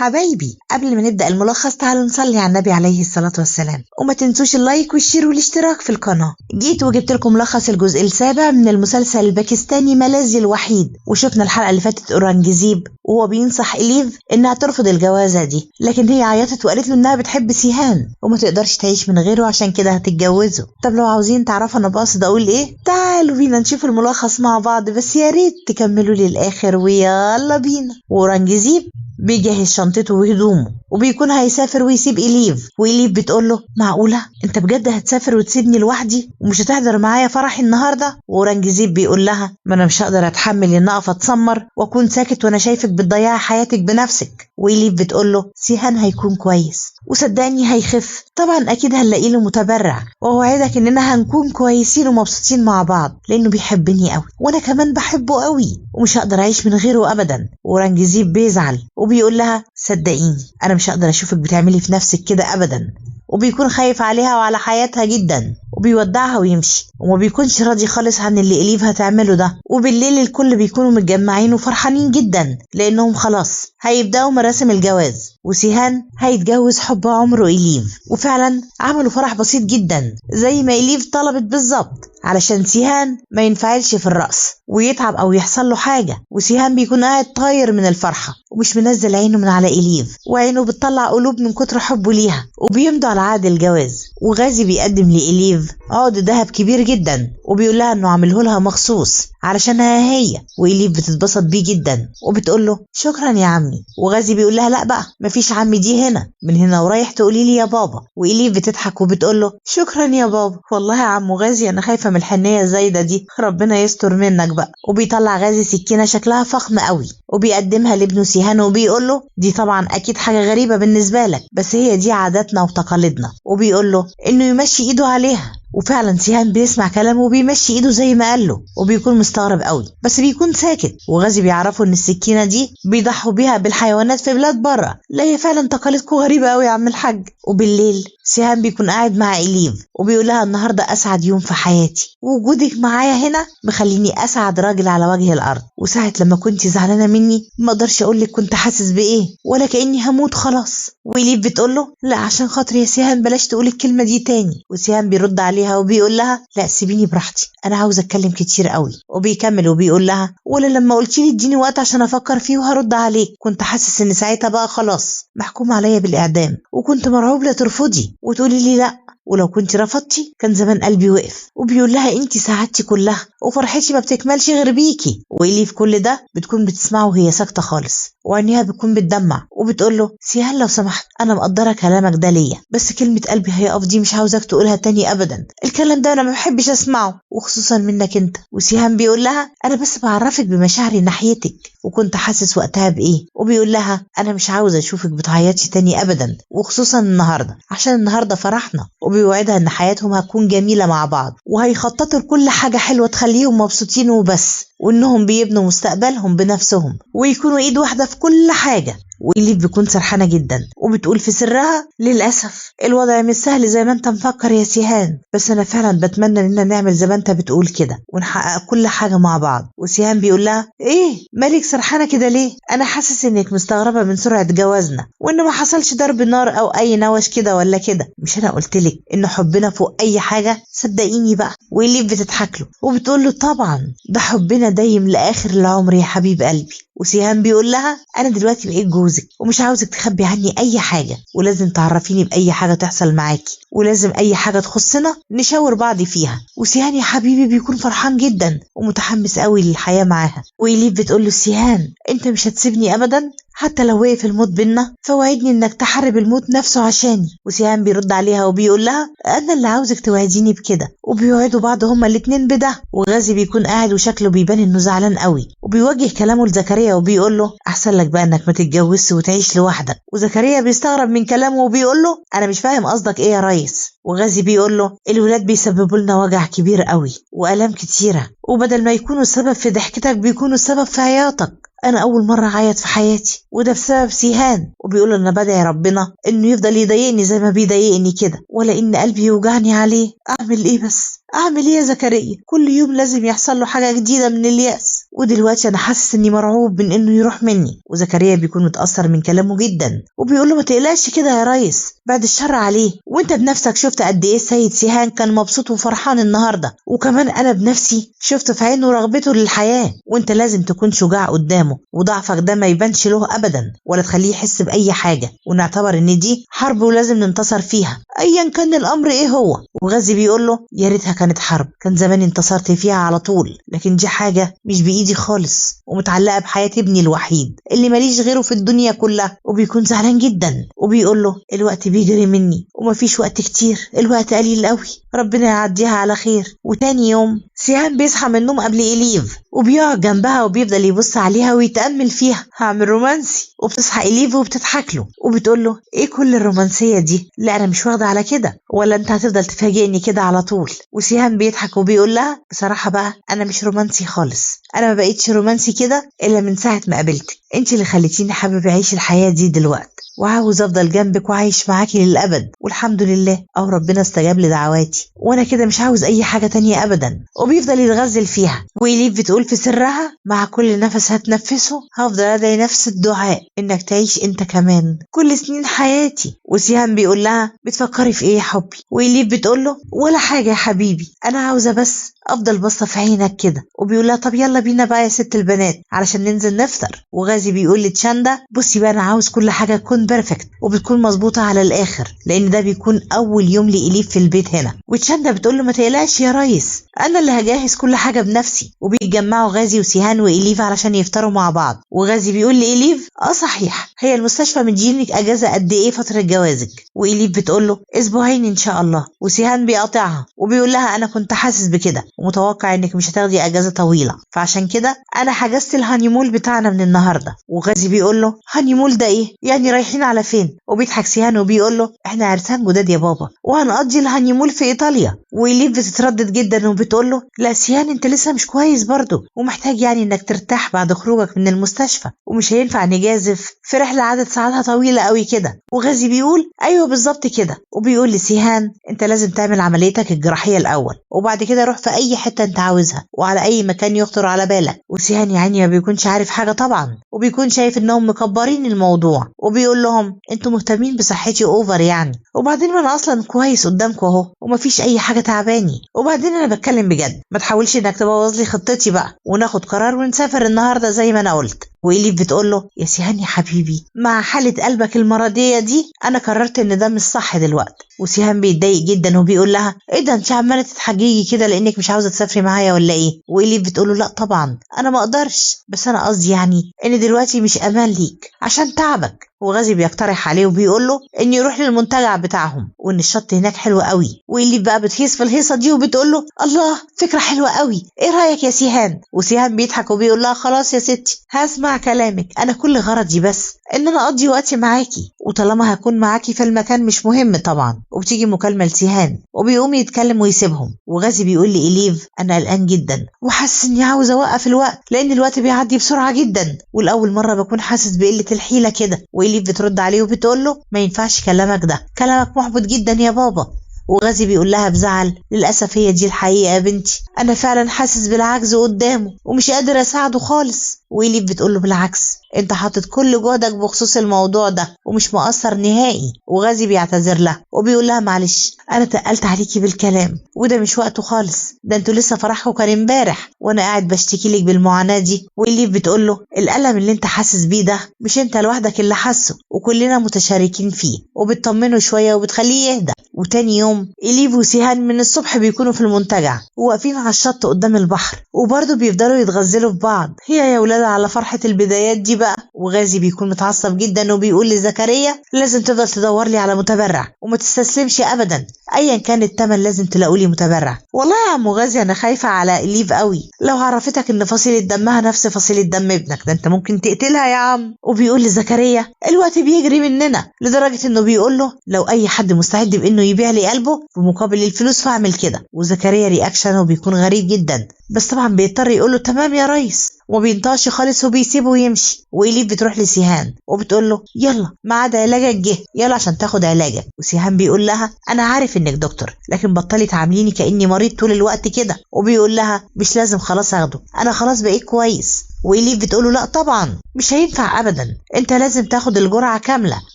حبايبي، قبل ما نبدأ الملخص تعالوا نصلي على النبي عليه الصلاة والسلام، وما تنسوش اللايك والشير والاشتراك في القناة. جيت وجبت لكم ملخص الجزء السابع من المسلسل الباكستاني ملاذي الوحيد، وشفنا الحلقة اللي فاتت أورانجزيب وهو بينصح إليف إنها ترفض الجوازة دي، لكن هي عيطت وقالت له إنها بتحب سيهان وما تقدرش تعيش من غيره عشان كده هتتجوزه. طب لو عاوزين تعرفوا أنا بقصد أقول إيه، تعالوا بينا نشوف الملخص مع بعض، بس يا ريت تكملوا للآخر ويلا بينا. وأورانجزيب بيجهز شنطته وهدومه وبيكون هيسافر ويسيب إليف، وإليف بتقوله معقولة انت بجد هتسافر وتسيبني لوحدي ومش هتحضر معايا فرحي النهارده؟ وأورانجزيب بيقول لها ما انا مش هقدر اتحمل ان اقف اتسمر واكون ساكت وانا شايفك بتضيعي حياتك بنفسك. وإليف بتقوله سيهان هيكون كويس وصدقني هيخف، طبعا اكيد هنلاقي له متبرع، واوعدك اننا هنكون كويسين ومبسوطين مع بعض لانه بيحبني قوي وانا كمان بحبه قوي ومش هقدر اعيش من غيره ابدا. وأورانجزيب بيزعل وبيقول لها صدقيني انا مش هقدر اشوفك بتعملي في نفسك كده ابدا، وبيكون خايف عليها وعلى حياتها جدا وبيودعها ويمشي وما بيكونش راضي خالص عن اللي إليف هتعمله ده. وبالليل الكل بيكونوا متجمعين وفرحانين جدا لانهم خلاص هيبداوا مراسم الجواز، وسيهان هيتجوز حب عمره إليف. وفعلا عملوا فرح بسيط جدا زي ما إليف طلبت بالظبط علشان سيهان ما ينفعلش في الرأس ويتعب او يحصل له حاجة، وسيهان بيكون قاعد طاير من الفرحة ومش منزل عينه من على إليف، وعينه بتطلع قلوب من كتر حبه ليها. وبيمضوا على عقد الجواز، وغازي بيقدم لإليف عقد ذهب كبير جدا وبيقول لها انه عامله لها مخصوص علشانها هي، وإليف بتتبسط بيه جدا وبتقول له شكرا يا عمي. وغازي بيقول لها لا بقى مفيش عمي، دي هنا من هنا ورايح تقولي لي يا بابا. وإليف بتضحك وبتقول له شكرا يا بابا. والله يا عمو غازي انا خايفه من الحنيه الزايده دي، ربنا يستر منك بقى. وبيطلع غازي سكينه شكلها فخم قوي وبيقدمها لابنه سيهان وبيقول له دي طبعا اكيد حاجه غريبه بالنسبه لك بس هي دي عاداتنا وتقاليدنا، وبيقول له انه يمشي ايده عليها. وفعلا سيهان بيسمع كلامه وبيمشي ايده زي ما قاله وبيكون مستغرب قوي بس بيكون ساكت. وغازي بيعرفوا ان السكينه دي بيضحوا بيها بالحيوانات في بلاد بره. لا هي فعلا تقاليدكم غريبه قوي يا عم الحاج. وبالليل سيهان بيكون قاعد مع إليف وبيقول لها النهارده اسعد يوم في حياتي، ووجودك معايا هنا مخليني اسعد راجل على وجه الارض، وساعه لما كنت زعلانه مني ما اقدرش اقول لك كنت حاسس بايه ولا كاني هموت خلاص. وإليف بتقول له لا عشان خاطر يا سيهان بلاش تقول الكلمه دي تاني. وسيهان بيرد عليها وبيقول لها لا سيبيني براحتي انا عاوز اتكلم كتير قوي. وبيكمل وبيقول لها ولا لما قلت لي اديني وقت عشان افكر فيه وهرد عليك كنت حاسس ان ساعتها بقى خلاص محكوم عليا بالاعدام، وكنت مرعوب لا ترفضي وتقولي لي لا، ولو كنت رفضتي كان زمان قلبي وقف. وبيقول لها انتي سعادتي كلها وفرحتي ما بتكملش غير بيكي. وإليف كل ده بتكون بتسمعه وهي ساكته خالص وعينيها بتكون بتدمع وبتقول له سيهان لو سمحت انا مقدره كلامك ده ليا بس كلمه قلبي هيقف دي مش عاوزاك تقولها تاني ابدا، الكلام ده انا ما بحبش اسمعه وخصوصا منك انت. وسيهان بيقول لها انا بس بعرفك بمشاعري ناحيتك وكنت حاسس وقتها بايه. وبيقول لها انا مش عاوزه اشوفك بتعيطي تاني ابدا وخصوصا النهارده عشان النهارده فرحنا. وبيوعدها ان حياتهم هتكون جميله مع بعض وهيخططوا لكل حاجه حلوه تخليهم مبسوطين وبس، وانهم بيبنوا مستقبلهم بنفسهم ويكونوا ايد واحده في كل حاجه. وإليف بتكون سرحانه جدا وبتقول في سرها للاسف الوضع مش سهل زي ما انت مفكر يا سيهان، بس انا فعلا بتمنى اننا نعمل زي ما انت بتقول كده ونحقق كل حاجه مع بعض. وسيهان بيقول لها ايه مالك سرحانه كده ليه؟ انا حاسس انك مستغربه من سرعه جوازنا وان ما حصلش ضرب نار او اي نوش كده ولا كده، مش انا قلتلك ان حبنا فوق اي حاجه؟ صدقيني بقى. وإليف بتضحك له وبتقول له طبعا ده حبنا دايم لاخر العمر يا حبيب قلبي. وسيهان بيقول لها انا دلوقتي بقيت جوزك ومش عاوزك تخبي عني اي حاجه، ولازم تعرفيني باي حاجه تحصل معاكي، ولازم اي حاجه تخصنا نشاور بعض فيها. وسيهان يا حبيبي بيكون فرحان جدا ومتحمس قوي للحياه معاها. وإليف بتقول له سيهان انت مش هتسيبني ابدا حتى لو وقف الموت بينا، فوعدني انك تحارب الموت نفسه عشاني. وسيهان بيرد عليها وبيقول لها انا اللي عاوزك توعديني بكده. وبيوعدوا بعض هما الاتنين بده. وغازي بيكون قاعد وشكله بيبان انه زعلان قوي وبيوجه كلامه لزكريا وبيقول له احسن لك بقى انك ما تتجوزش وتعيش لوحدك. وزكريا بيستغرب من كلامه وبيقول له انا مش فاهم قصدك ايه يا ريس. وغازي بيقول له الولاد بيسببوا لنا وجع كبير قوي والام كتيره، وبدل ما يكونوا السبب في ضحكتك بيكونوا السبب في عياطك. انا اول مره اعيط في حياتي وده بسبب سيهان. وبيقول انا بدعي ربنا انه يفضل يضايقني زي ما بيضايقني كده ولا ان قلبي يوجعني عليه. اعمل ايه بس اعمل ايه يا زكريا؟ كل يوم لازم يحصل له حاجه جديده من اليأس ودلوقتي انا حاسس اني مرعوب من انه يروح مني. وزكريا بيكون متأثر من كلامه جدا وبيقول له ما تقلقش كده يا ريس، بعد الشر عليه، وانت بنفسك شفت قد ايه السيد سيهان كان مبسوط وفرحان النهارده، وكمان انا بنفسي شفت في عينه رغبته للحياة، وانت لازم تكون شجاع قدامه، وضعفك ده ما يبانش له ابدا ولا تخليه يحس باي حاجة، ونعتبر ان دي حرب ولازم ننتصر فيها ايا كان الامر ايه هو. وغازي بيقول له يا ريتها كانت حرب، كان زمان انتصرت فيها على طول، لكن دي حاجة مش بايدي خالص ومتعلقة بحياة ابني الوحيد اللي ماليش غيره في الدنيا كلها. وبيكون زعلان جدا وبيقول له الوقت بيجري مني ومفيش وقت كتير، الوقت قليل قوي، ربنا يعديها على خير. وتاني يوم سيهان بيصحى من النوم قبل إليف وبيقعد جنبها وبيفضل يبص عليها ويتأمل فيها، هعمل رومانسي. وبتصحى إليف وبتضحك له وبتقول له ايه كل الرومانسية دي؟ لا انا مش واخدة على كده، ولا انت هتفضل تفاجئني كده على طول؟ وسيهان بيضحك وبيقول لها بصراحة بقى انا مش رومانسي خالص، انا ما بقيتش رومانسي كده الا من ساعة ما قابلتك، انت اللي خليتيني حابب اعيش الحياة دي دلوقتي، وعاوز افضل جنبك وعايش معاكي للابد، والحمد لله او ربنا استجاب لدعواتي، وانا كده مش عاوز اي حاجة تانية ابدا. وبيفضل يتغزل فيها، وإليف بتقول في سرها مع كل نفس هتنفسه هفضل ادعي نفس الدعاء انك تعيش انت كمان كل سنين حياتي. وسيهان بيقول لها بتفكري في ايه يا حبي؟ وإليف بتقول له ولا حاجة يا حبيبي، انا عاوزة بس افضل بصة في عينك كده. وبيقول لها طب يلا بينا بقى يا ست البنات علشان ننزل نفطر. وغازي بيقول لتشاندا بصي بقى انا عاوز كل حاجة تكون بيرفكت وبتكون مظبوطة على الاخر، لان ده بيكون اول يوم لإليف في البيت هنا. وتشاندا بتقول له ما تقلقش يا ريس، انا اللي هجهز كل حاجة بنفسي. وبيتجمعوا غازي وسيهان وإليف علشان يفطروا مع بعض. وغازي بيقول لإليف صحيح هي المستشفى مدينك اجازة قد ايه فترة جوازك؟ وإليف بتقول له اسبوعين ان شاء الله. وسيهان بيقاطعها وبيقول لها انا كنت حاسس بكده ومتوقع انك مش هتاخدي اجازة طويلة، فعشان كده انا حجزت الهانيمول بتاعنا من النهاردة. وغازي بيقول له هانيمول ده ايه يعني، رايحين على فين؟ وبيضحك سيهان وبيقول له احنا عرسان جداد يا بابا وهنقضي الهانيمول في ايطاليا. وإليف بتتردد جدا وبتقول له لا سيهان انت لسه مش كويس برضه ومحتاج يعني انك ترتاح بعد خروجك من المستشفى، ومش هينفع نجازف في رحلة عدد ساعاتها طويلة قوي كده. وغازي بيقول ايوه بالظبط كده، وبيقول لسيهان انت لازم تعمل عمليتك الجراحية الاول وبعد كده روح في اي حتة انت عاوزها وعلى اي مكان يخطر على بالك. وسيهان يعني ما بيكونش عارف حاجة طبعا، وبيكون شايف انهم مكبرين الموضوع، وبيقول لهم انتوا مهتمين بصحتي اوفر يعني، وبعدين ما انا اصلا كويس قدامكم اهو ومفيش اي حاجة تعباني، وبعدين انا بتكلم بجد، ما تحاولش انك تبوظ لي خطتي بقى، وناخد قرار ونسافر النهارده زي ما انا قلت. وإليف بتقول له يا سيهان يا حبيبي مع حالة قلبك المرضية دي انا قررت ان ده مش صح دلوقتي. وسيهان بيتضايق جدا وبيقول لها ايه ده انت عماله تتحججي كده لانك مش عاوزه تسافري معايا ولا ايه؟ وإليف بتقول له لا طبعا انا ما اقدرش، بس انا قصدي يعني ان دلوقتي مش امان ليك عشان تعبك. وغازي بيقترح عليه وبيقول له ان يروح للمنتجع بتاعهم وان الشط هناك حلو قوي. وإليف بقى بتهيص في الهيصه دي وبتقول له الله فكره حلوه قوي، ايه رايك يا سيهان؟ وسيهان بيضحك وبيقول لها خلاص يا ستي هسمع كلامك، انا كل غرضي بس ان انا اقضي وقتي معاكي، وطالما هكون معاكي في المكان مش مهم طبعا. وبتيجي مكالمه لسيهان وبيقوم يتكلم ويسيبهم. وغازي بيقول لإليف انا قلقان جدا وحاسس اني عاوز اوقف الوقت لان الوقت بيعدي بسرعه جدا والاول مره بكون حاسس بقله الحيله كده. وإليف بترد عليه وبتقول له ما ينفعش كلامك ده، كلامك محبط جدا يا بابا. وغازي بيقول لها بزعل للأسف هي دي الحقيقة يا بنتي، أنا فعلا حاسس بالعجز قدامه ومش قادر أساعده خالص. وإليف بتقول له بالعكس انت حاطط كل جهدك بخصوص الموضوع ده ومش مقصر نهائي. وغازي بيعتذر لها وبيقول لها معلش انا تقلت عليكي بالكلام وده مش وقته خالص، ده انتوا لسه فرحكم كان امبارح وانا قاعد بشتكي لك بالمعاناه دي. وإليف بتقول له الالم اللي انت حاسس بيه ده مش انت لوحدك اللي حاسه وكلنا متشاركين فيه، وبتطمنه شويه وبتخليه يهدى. وتاني يوم إليف وسيهان من الصبح بيكونوا في المنتجع وواقفين على الشط قدام البحر وبرضه بيفضلوا يتغزلوا في بعض، هي يا ولاد على فرحة البدايات دي بقى. وغازي بيكون متعصب جدا وبيقول لزكريا لازم تفضل تدور لي على متبرع وما تستسلمش ابدا، ايا كان الثمن لازم تلاقوا لي متبرع. والله يا عم غازي انا خايفة على إليف قوي، لو عرفتك ان فصيلة دمها نفس فصيلة دم ابنك ده انت ممكن تقتلها يا عم. وبيقول لزكريا الوقت بيجري مننا لدرجة انه بيقول له لو اي حد مستعد بانه يبيع لي قلبه بمقابل الفلوس فاعمل كده. وزكريا رياكشنه بيكون غريب جدا بس طبعا بيضطر يقوله تمام يا ريس، وما بينطقش خالص وبيسيبه ويمشي. وإليف بتروح لسيهان وبتقول له يلا ميعاد علاجك جه، يلا عشان تاخد علاجك. وسيهان بيقول لها انا عارف انك دكتور، لكن بطلي تعامليني كاني مريض طول الوقت كده. وبيقول لها مش لازم خلاص اخده، انا خلاص بقيت كويس. وإليف بتقوله لا طبعا مش هينفع ابدا، انت لازم تاخد الجرعه كامله.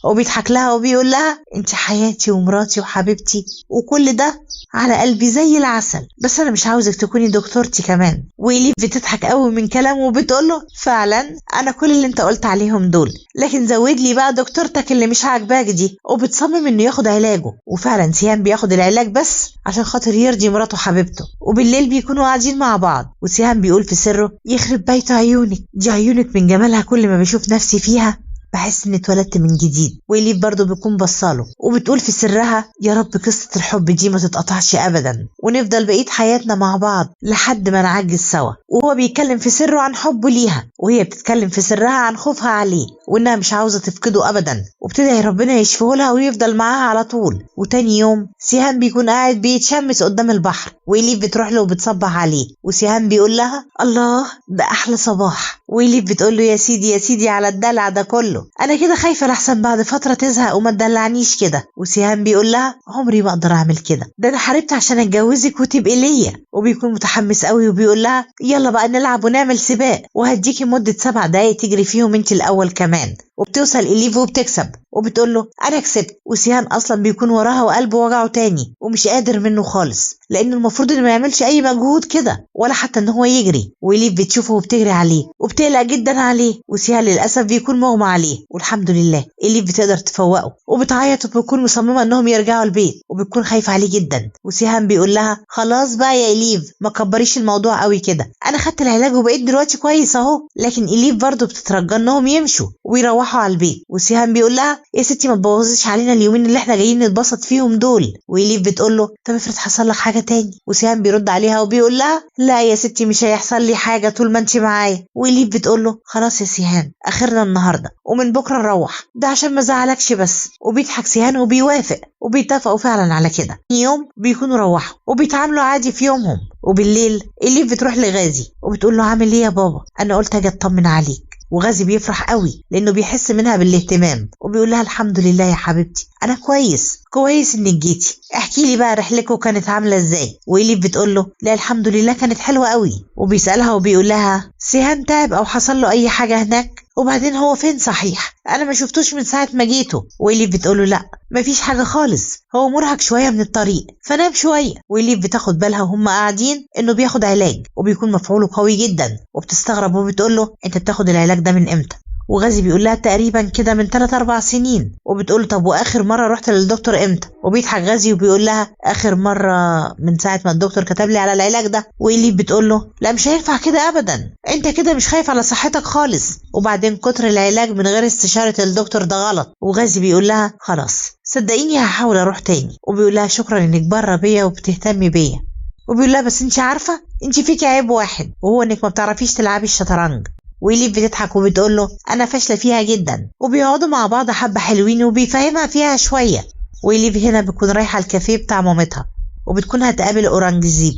وبيضحك لها وبيقول لها انت حياتي ومراتي وحبيبتي وكل ده على قلبي زي العسل، بس انا مش عاوزك تكوني دكتورتي كمان. وإليف بتضحك قوي من كلامه وبتقوله فعلا انا كل اللي انت قلت عليهم دول، لكن زود لي بقى دكتورتك اللي مش عاجباك دي. وبتصمم انه ياخد علاجه. وفعلا سيهان بياخد العلاج بس عشان خاطر يرضي مراته حبيبته. وبالليل بيكونوا قاعدين مع بعض، وسيهان بيقول في سره يخرب بيت عيونك، دي عيونك من جمالها كل ما بشوف نفسي فيها بحس اني اتولدت من جديد. وإليف برضه بيكون بصاله وبتقول في سرها يا رب قصة الحب دي ما تتقطعش ابدا، ونفضل بقية حياتنا مع بعض لحد ما نعجز سوا. وهو بيتكلم في سره عن حبه ليها، وهي بتتكلم في سرها عن خوفها عليه وانها مش عاوزة تفقده ابدا، وبتدعي ربنا يشفيه لها ويفضل معاها على طول. وتاني يوم سيهان بيكون قاعد بيتشمس قدام البحر، وإليف بتروح له وبتصبح عليه. وسيهان بيقول لها الله ده احلى صباح. وإليف بتقول له يا سيدي يا سيدي على الدلع ده كله، انا كده خايفه لحسن بعد فتره تزهق وما تدلعنيش كده. وسيهان بيقول لها عمري ما اقدر اعمل كده، ده انا حاربت عشان اتجوزك وتبقي ليا. وبيكون متحمس قوي وبيقول لها يلا بقى نلعب ونعمل سباق، وهديكي مده 7 دقايق تجري فيهم انت الاول كمان. وبتوصل إليف وبتكسب وبتقول له انا كسبت. وسيهان اصلا بيكون وراها وقلبه وجعه تاني ومش قادر منه خالص، لان المفروض انه ما يعملش اي مجهود كده ولا حتى ان هو يجري. وإليف بتشوفه وبتجري عليه وبتقلق جدا عليه، وسيهان للاسف بيكون مغمى عليه. والحمد لله إليف بتقدر تفوقه وبتعيط وبتكون مصممه انهم يرجعوا البيت، وبتكون خايفه عليه جدا. وسيهان بيقول لها خلاص بقى يا إليف ما كبريش الموضوع قوي كده، انا خدت العلاج وبقيت دلوقتي كويس اهو. لكن إليف برضه بتترجى انهم يمشوا ويروحوا على البيت. وسيهان بيقول لها يا ستي ما تبوظيش علينا اليومين اللي احنا جايين نتبسط فيهم دول. وإليف بتقول له طب افرض حصل لك حاجه تاني. وسيهان بيرد عليها وبيقول لها لا يا ستي مش هيحصل لي حاجه طول ما انت معايا. وإليف بتقول له خلاص يا سيهان اخرنا النهارده ومن بكره نروح، ده عشان ما زعلكش بس. وبيضحك سيهان وبيوافق وبيتفقوا فعلا على كده. يوم بيكونوا روحوا وبيتعاملوا عادي في يومهم. وبالليل إليف بتروح لغازي وبتقول له عامل ايه يا بابا، انا قلت اجي اطمن عليك. وغازي بيفرح قوي لانه بيحس منها بالاهتمام، وبيقول لها الحمد لله يا حبيبتي انا كويس انك جيتي، احكي لي بقى رحلتكم كانت عامله ازاي. وإليف بتقول له لا الحمد لله كانت حلوه قوي. وبيسالها وبيقول لها سيهان تعب او حصل له اي حاجه هناك؟ وبعدين هو فين صحيح، انا ما شفتوش من ساعه ما جيته. وإليف بتقول له لا مفيش حاجه خالص، هو مرهق شويه من الطريق فنام شويه. وإليف بتاخد بالها وهم قاعدين انه بياخد علاج وبيكون مفعوله قوي جدا، وبتستغرب وبتقول له انت بتاخد العلاج ده من امتى؟ وغازي بيقول لها تقريبا كده من 3-4 سنين. وبتقول له طب واخر مره رحت للدكتور امتى؟ وبيضحك غازي وبيقول لها اخر مره من ساعه ما الدكتور كتب لي على العلاج ده. وإليف بتقول له لا مش هينفع كده ابدا، انت كده مش خايف على صحتك خالص، وبعدين كتر العلاج من غير استشاره الدكتور ده غلط. وغازي بيقول لها خلاص صدقيني هحاول اروح تاني. وبيقول لها شكرا انك بره بيا وبتهتمي بيا. وبيقول لها بس انت عارفه انت فيكي عيب واحد، وهو انك ما بتعرفيش تلعبي الشطرنج. وإليف بتضحك وبتقول له انا فاشله فيها جدا. وبيقعدوا مع بعض حبه حلوين وبيفهمها فيها شويه. وإليف هنا بتكون رايحه الكافيه بتاع مامتها وبتكون هتقابل اورانجزيب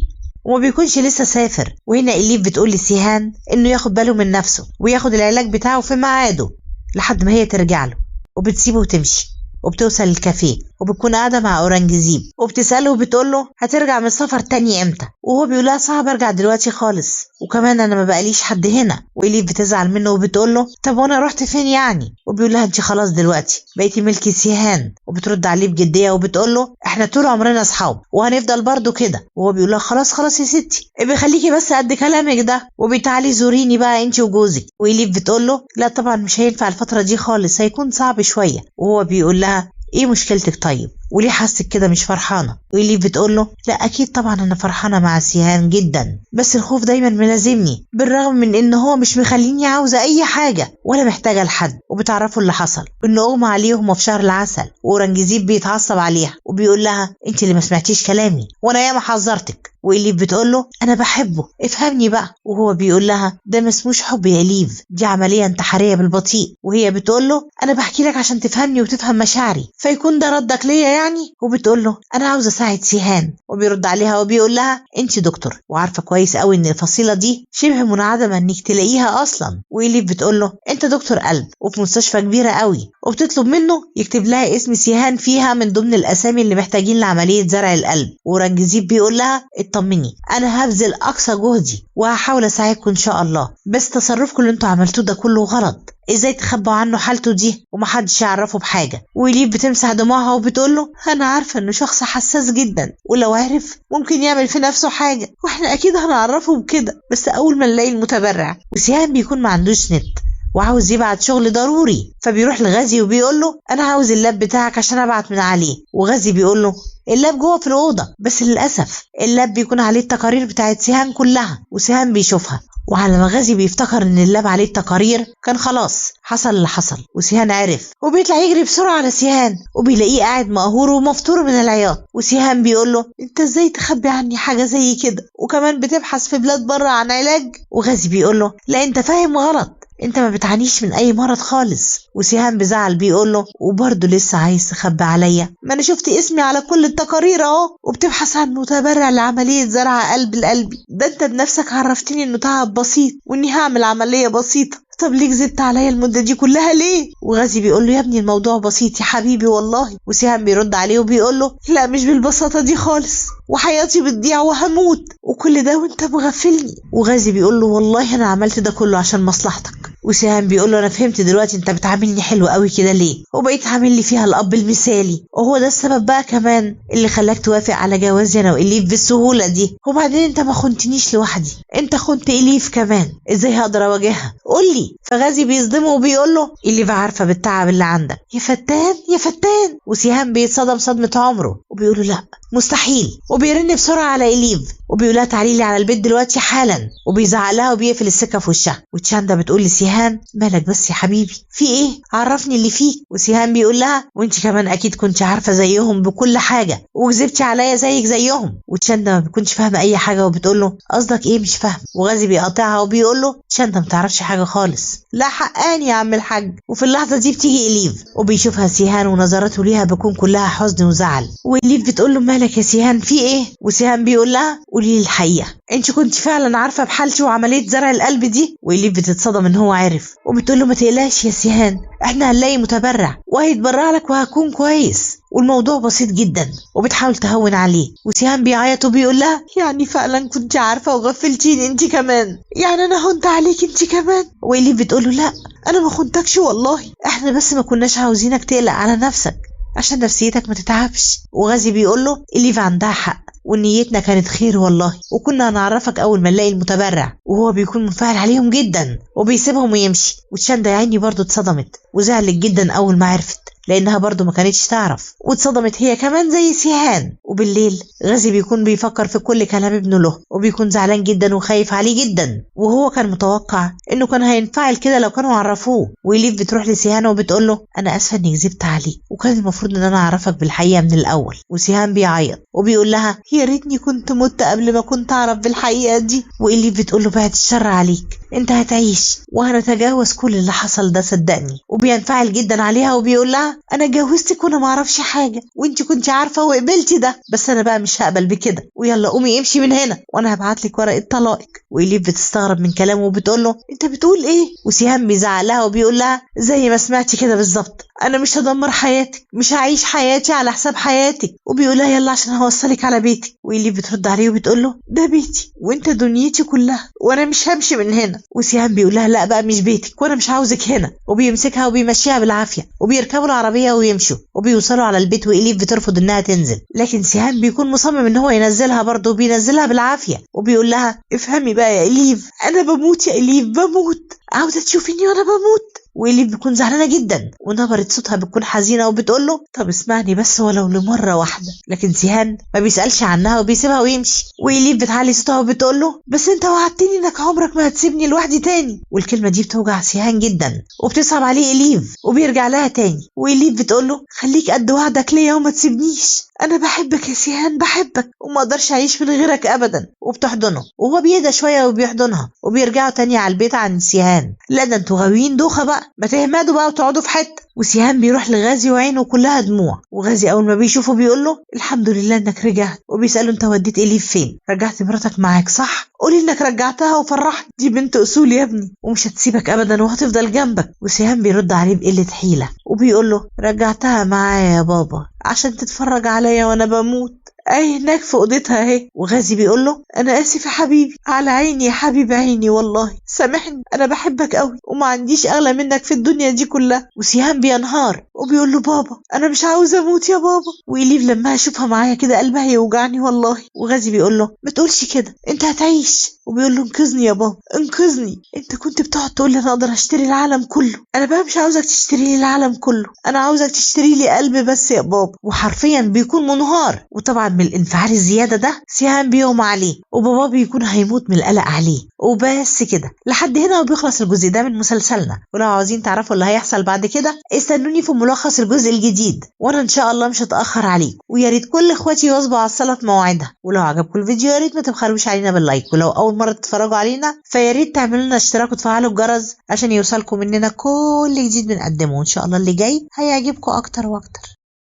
وما بيكونش لسه سافر. وهنا إليف بتقول لسيهان انه ياخد باله من نفسه وياخد العلاج بتاعه في ميعاده لحد ما هي ترجع له، وبتسيبه وتمشي. وبتوصل الكافيه وبتكون قاعده مع اورانجزيب وبتساله وبتقول له هترجع من السفر تاني امتى؟ وهو بيقول لها صعب ارجع دلوقتي خالص، وكمان انا ما بقاليش حد هنا. وإليف بتزعل منه وبتقول له طب وانا رحت فين يعني؟ وبيقول لها انت خلاص دلوقتي بقيتي ملك سيهان. وبترد عليه بجديه وبتقول له احنا طول عمرنا اصحاب وهنفضل برضو كده. وهو بيقول لها خلاص يا ستي ابقي خليكي بس قد كلامك ده وبتعالي زوريني بقى انت وجوزك. وإليف بتقول له لا طبعا مش هينفع الفتره دي خالص، هيكون صعب شويه. وهو بيقول لها ايه مشكلتك طيب، وليه حاسك كده مش فرحانه؟ وإليف بتقول له لا اكيد طبعا انا فرحانه مع سيهان جدا، بس الخوف دايما ملازمني بالرغم من ان هو مش مخليني عاوزه اي حاجه ولا محتاجه لحد. وبتعرفوا اللي حصل انه اغمى عليهم في شهر العسل، واورانجزيب بيتعصب عليها وبيقول لها انت اللي ما سمعتيش كلامي وانا ياما حذرتك. وإليف بتقول له أنا بحبه افهمني بقى، وهو بيقول لها ده ما اسموش حب يا إليف، دي عملية انتحارية بالبطيء. وهي بتقول له أنا بحكي لك عشان تفهمني وتفهم مشاعري، فيكون ده ردك ليا يعني؟ وبتقول له أنا عاوزة أساعد سيهان. وبيرد عليها وبيقول لها أنت دكتور وعارفة كويس قوي إن الفصيلة دي شبه منعدمة إنك تلاقيها أصلا. وإليف بتقول له أنت دكتور قلب وفي مستشفى كبيرة قوي، وبتطلب منه يكتب لها اسم سيهان فيها من ضمن الأسامي اللي محتاجين لعملية زرع القلب. ورنجزيب بيقول لها اطمني أنا هبذل أقصى جهدي وهحاول أساعدكم إن شاء الله، بس تصرفكم اللي انتوا عملتوه ده كله غلط، ازاي تخبوا عنه حالته دي ومحدش يعرفه بحاجة؟ وإليف بتمسح دموعها وبتقول له انا عارفة انه شخص حساس جدا ولو عرف ممكن يعمل في نفسه حاجة، واحنا اكيد هنعرفه بكده بس اول ما نلاقي المتبرع. وسيهان بيكون ما عندوش نت وعاوز يبعت شغل ضروري، فبيروح لغازي وبيقول له انا عاوز اللاب بتاعك عشان ابعت من عليه. وغازي بيقول له اللاب جوه في الأوضة، بس للأسف اللاب بيكون عليه التقارير بتاعت سيهان كلها وسيهان بيشوفها. وعلى ما غازي بيفتكر ان اللاب عليه التقارير كان خلاص حصل اللي حصل وسيهان عرف، وبيطلع يجري بسرعة على سيهان وبيلاقيه قاعد مقهور ومفطور من العياط. وسيهان بيقول له انت ازاي تخبي عني حاجة زي كده وكمان بتبحث في بلاد بره عن علاج؟ وغازي بيقول له لا انت فاهم غلط، انت ما بتعانيش من اي مرض خالص. وسيهان بزعل بيقول له وبرضه لسه عايز تخبي عليا؟ ما انا شفت اسمي على كل التقارير اهو، وبتبحث عن متبرع لعملية زرع قلب لقلبي، ده انت بنفسك عرفتني انه تعب بسيط واني هعمل عملية بسيطة، طب ليه كذبت عليا المدة دي كلها ليه؟ وغازي بيقول له يا ابني الموضوع بسيط يا حبيبي والله. وسيهان بيرد عليه وبيقول له لا مش بالبساطة دي خالص، وحياتي بتضيع وهموت وكل ده وانت مغفلني. وغازي بيقول له والله انا عملت ده كله عشان مصلحتك. وسيهان بيقول له انا فهمت دلوقتي انت بتعاملني حلو قوي كده ليه، وبقيت عامل لي فيها الاب المثالي، وهو ده السبب بقى كمان اللي خلاك توافق على جوازي انا وإليف بالسهولة دي. وبعدين انت ما خنتنيش لوحدي، انت خنت إليف كمان، ازاي هقدر اواجهها؟ قولي. فغازي بيصدمه وبيقول له إليف عارفة بالتعب اللي عندك يا فتان يا فتان. وسيهان بيتصدم صدمة عمره وبيقول له لا مستحيل، وبيرن بسرعة على إليف وبيقول لها تعالي لي على البيت دلوقتي حالا، وبيزعق لها وبيقفل السكة في وشها. وتشاندا بتقول لسيهان مالك بس يا حبيبي في ايه؟ عرفني اللي فيك. وسيهان بيقول لها وانت كمان اكيد كنت عارفة زيهم بكل حاجة وكذبتي عليا زيك زيهم. وتشاندا ما بتكونش فاهمة اي حاجة وبتقول له قصدك ايه مش فاهم. وغازي بيقاطعها وبيقول له تشاندا ما تعرفش حاجة خالص. لا حقاني يا عم الحاج. وفي اللحظة دي بتيجي إليف وبيشوفها سيهان ونظراته ليها بيكون كلها حزن وزعل. وإليف بتقول له مالك يا سيهان في ايه؟ وسيهان بيقول لها قولي لي الحقيقة، انت كنت فعلا عارفة بحالتي وعملية زرع القلب دي؟ وإليف بتتصدم ان هو عارف وبتقول له ما تقلقش يا سيهان، احنا هنلاقي متبرع وهيتبرع لك وهكون كويس والموضوع بسيط جدا. وبتحاول تهون عليه وسيهان بيعيط وبيقول لها يعني فعلا كنت عارفة وغفلتيني انت كمان؟ يعني انا هنت عليك انت كمان؟ وإليف بتقول له لا انا ما خنتكش والله، احنا بس ما كناش عاوزينك تقلق على نفسك عشان نفسيتك ما تتعبش. وغازي بيقول له إليف عندها حق ونيتنا كانت خير والله، وكنا هنعرفك اول ما نلاقي المتبرع. وهو بيكون منفعل عليهم جدا وبيسيبهم ويمشي. وتشاندا يا عيني برضه اتصدمت وزعلت جدا اول ما عرفت لانها برضه ما كانتش تعرف، واتصدمت هي كمان زي سيهان. وبالليل غازي بيكون بيفكر في كل كلام ابنه له وبيكون زعلان جدا وخايف عليه جدا، وهو كان متوقع انه كان هينفعل كده لو كانوا عرفوه. وإليف بتروح لسيهان وبتقول له انا اسفه اني كذبت عليك وكان المفروض ان انا اعرفك بالحقيقه من الاول. وسيهان بيعيط وبيقول لها يا ريتني كنت مت قبل ما كنت اعرف بالحقيقه دي. وإليف بتقول له بعد الشر عليك، انت هتعيش وهنتجاوز كل اللي حصل ده صدقني. وبينفعل جدا عليها وبيقول لها انا اتجوزتك وانا ما اعرفش حاجه وانت كنت عارفه وقبلتي ده، بس انا بقى مش هقبل بكده، ويلا قومي امشي من هنا وانا هبعت لك ورقه طلاقك. وإليف بتستغرب من كلامه وبتقول له انت بتقول ايه؟ وسيهان بيزعق لها وبيقول لها زي ما سمعتي كده بالظبط، انا مش هدمر حياتك، مش هعيش حياتي على حساب حياتك. وبيقول لها يلا عشان هوصلك على بيتك. وإليف بترد عليه وبتقول له ده بيتي وانت دنيتي كلها وانا مش همشي من هنا. وسيهان بيقول لها لا بقى مش بيتك وانا مش عاوزك هنا، وبيمسكها وبيمشيها بالعافيه وبيركبوا العربيه ويمشوا وبيوصلوا على البيت. وإليف بترفض انها تنزل لكن سيهان بيكون مصمم ان هو ينزلها برضه وبينزلها بالعافيه وبيقول لها افهمي بقى يا إليف انا بموت يا إليف بموت، عاوزه تشوفيني وانا بموت. وإليف بتكون زعلانه جدا ونبره صوتها بتكون حزينه وبتقول له طب اسمعني بس ولو لمره واحده. لكن سيهان ما بيسالش عنها وبيسيبها ويمشي. وإليف بتعلي صوتها وبتقول له بس انت وعدتني انك عمرك ما هتسيبني لوحدي تاني. والكلمه دي بتوجع سيهان جدا وبتصعب عليه إليف وبيرجع لها تاني. وإليف بتقول له خليك قد وعدك ليا وما تسيبنيش، انا بحبك يا سيهان، بحبك وما اقدرش اعيش من غيرك ابدا، وبتحضنه وهو بيهدى شويه وبيحضنها، وبيرجعوا تاني على البيت عند سيهان. لا ده انتوا غاويين دوخه بقى، ما تهمدوا بقى وتقعدوا في حته. وسيهان بيروح لغازي وعينه كلها دموع، وغازي اول ما بيشوفه بيقول له الحمد لله انك رجعت، وبيساله انت وديت اليف فين؟ رجعت مراتك معاك صح؟ قولي انك رجعتها وفرحت، دي بنت اصول يا ابني ومش هتسيبك ابدا وهتفضل جنبك. وسيهان بيرد عليه بقله حيله وبيقول له رجعتها معايا يا بابا عشان تتفرج عليا وانا بموت، اهي هناك في اوضتها اهي. وغازي بيقول له انا اسف يا حبيبي، على عيني يا حبيب عيني، والله سامحني، انا بحبك قوي وما عنديش اغلى منك في الدنيا دي كلها. وسيهان بينهار وبيقول له بابا انا مش عاوز اموت يا بابا. وإليف لما اشوفها معايا كده قلبها يوجعني والله. وغازي بيقول له ما تقولش كده، انت هتعيش. وبيقول له انقذني يا بابا انقذني، انت كنت بتقعد تقول لي انا اقدر اشتري العالم كله، انا بقى مش عاوزك تشتري لي العالم كله، انا عاوزك تشتري لي قلب بس يا بابا. وحرفيا بيكون منهار، وطبعا من الانفعال الزياده ده سيهان بيغمى عليه وبابا بيكون هيموت من القلق عليه. وبس كده لحد هنا وبيخلص الجزء ده من مسلسلنا. ولو عاوزين تعرفوا اللي هيحصل بعد كده استنوني في ملخص الجزء الجديد، وانا ان شاء الله مش هتاخر عليكم. ويا ريت كل اخواتي يواظبوا على الصلاه في موعدها. ولو عجبكم الفيديو يا ريت ما تبخلوش علينا باللايك، ولو اول مره تتفرجوا علينا فيا ريت تعملوا لنا اشتراك وتفعلوا الجرس عشان يوصلكم مننا كل جديد بنقدمه. وان شاء الله اللي جاي هيعجبكم اكتر واكتر.